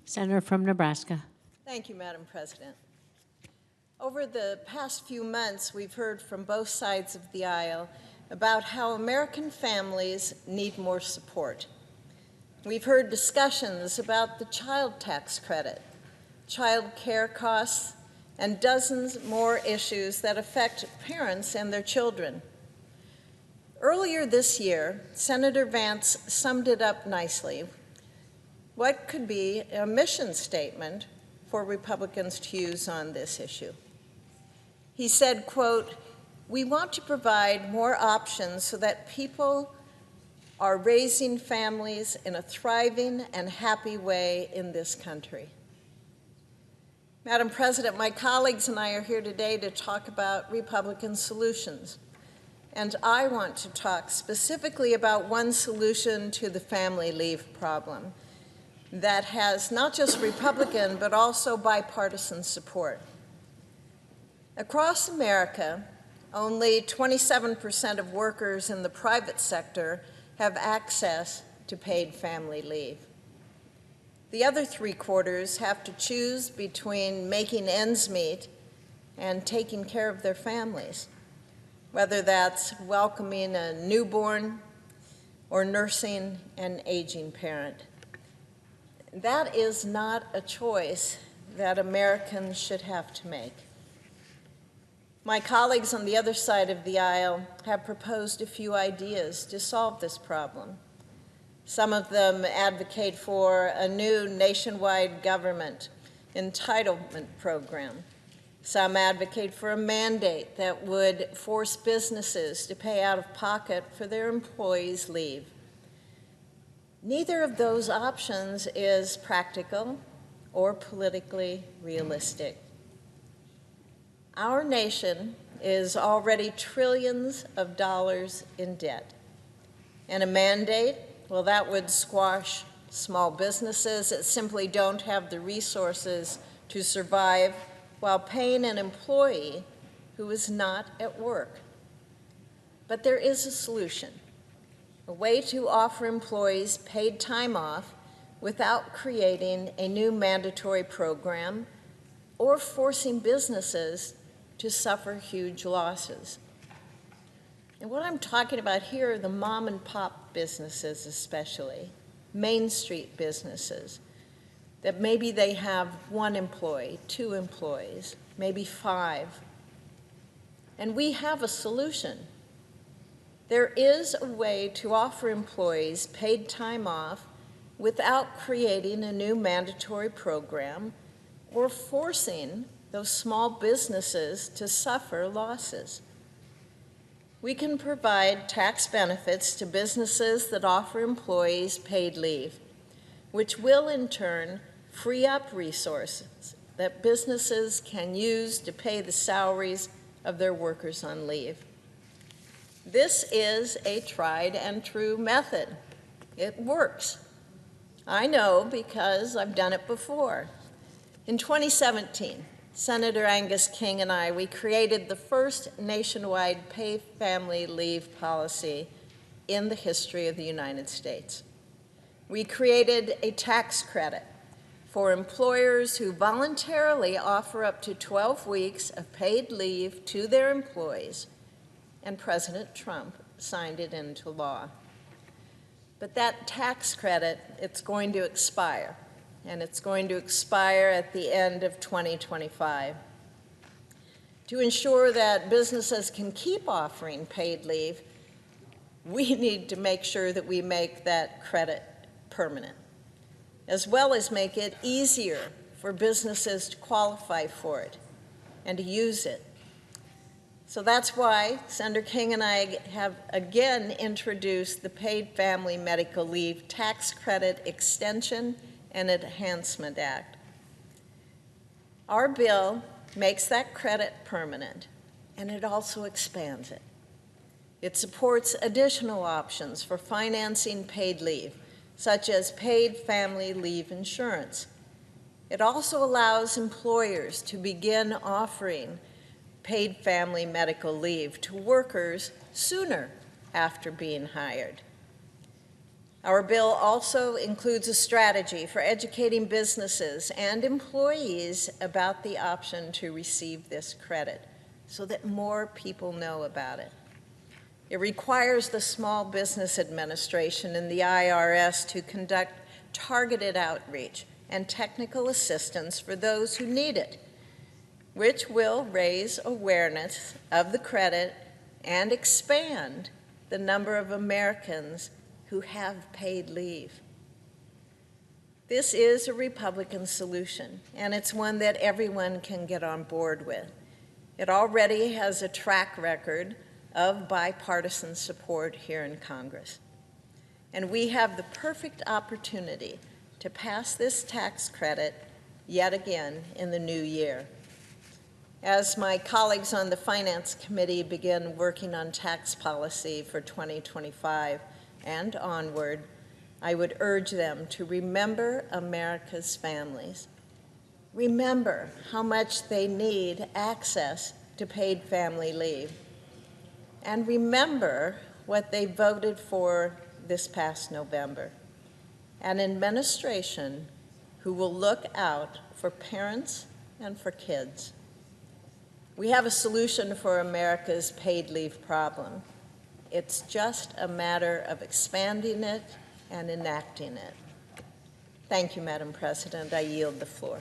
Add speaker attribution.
Speaker 1: Senator from Nebraska.
Speaker 2: Thank you, Madam President. Over the past few months, we've heard from both sides of the aisle about how American families need more support. We've heard discussions about the child tax credit, child care costs, and dozens more issues that affect parents and their children. Earlier this year, Senator Vance summed it up nicely. What could be a mission statement for Republicans to use on this issue? He said, quote, "We want to provide more options so that people are raising families in a thriving and happy way in this country." Madam President, my colleagues and I are here today to talk about Republican solutions. And I want to talk specifically about one solution to the family leave problem that has not just Republican, but also bipartisan support. Across America, only 27% of workers in the private sector have access to paid family leave. The other 3/4 have to choose between making ends meet and taking care of their families, whether that's welcoming a newborn or nursing an aging parent. That is not a choice that Americans should have to make. My colleagues on the other side of the aisle have proposed a few ideas to solve this problem. Some of them advocate for a new nationwide government entitlement program. Some advocate for a mandate that would force businesses to pay out of pocket for their employees' leave. Neither of those options is practical or politically realistic. Our nation is already trillions of dollars in debt, and a mandate, well, that would squash small businesses that simply don't have the resources to survive while paying an employee who is not at work. But there is a solution, a way to offer employees paid time off without creating a new mandatory program or forcing businesses to suffer huge losses. And what I'm talking about here are the mom and pop businesses, especially Main Street businesses, that maybe they have 1 employee, 2 employees, maybe 5. And we have a solution. There is a way to offer employees paid time off without creating a new mandatory program or forcing those small businesses to suffer losses. We can provide tax benefits to businesses that offer employees paid leave, which will in turn free up resources that businesses can use to pay the salaries of their workers on leave. This is a tried and true method. It works. I know because I've done it before. In 2017, Senator Angus King and I, we created the first nationwide paid family leave policy in the history of the United States. We created a tax credit for employers who voluntarily offer up to 12 weeks of paid leave to their employees, and President Trump signed it into law. But that tax credit, it's going to expire. And it's going to expire at the end of 2025. To ensure that businesses can keep offering paid leave, we need to make sure that we make that credit permanent, as well as make it easier for businesses to qualify for it and to use it. So that's why Senator King and I have again introduced the Paid Family Medical Leave Tax Credit Extension and Enhancement Act. Our bill makes that credit permanent, and it also expands it. It supports additional options for financing paid leave, such as paid family leave insurance. It also allows employers to begin offering paid family medical leave to workers sooner after being hired. Our bill also includes a strategy for educating businesses and employees about the option to receive this credit so that more people know about it. It requires the Small Business Administration and the IRS to conduct targeted outreach and technical assistance for those who need it, which will raise awareness of the credit and expand the number of Americans who have paid leave. This is a Republican solution, and it's one that everyone can get on board with. It already has a track record of bipartisan support here in Congress. And we have the perfect opportunity to pass this tax credit yet again in the new year. As my colleagues on the Finance Committee begin working on tax policy for 2025 and onward, I would urge them to remember America's families. Remember how much they need access to paid family leave. And remember what they voted for this past November: an administration who will look out for parents and for kids. We have a solution for America's paid leave problem. It's just a matter of expanding it and enacting it. Thank you, Madam President. I yield the floor.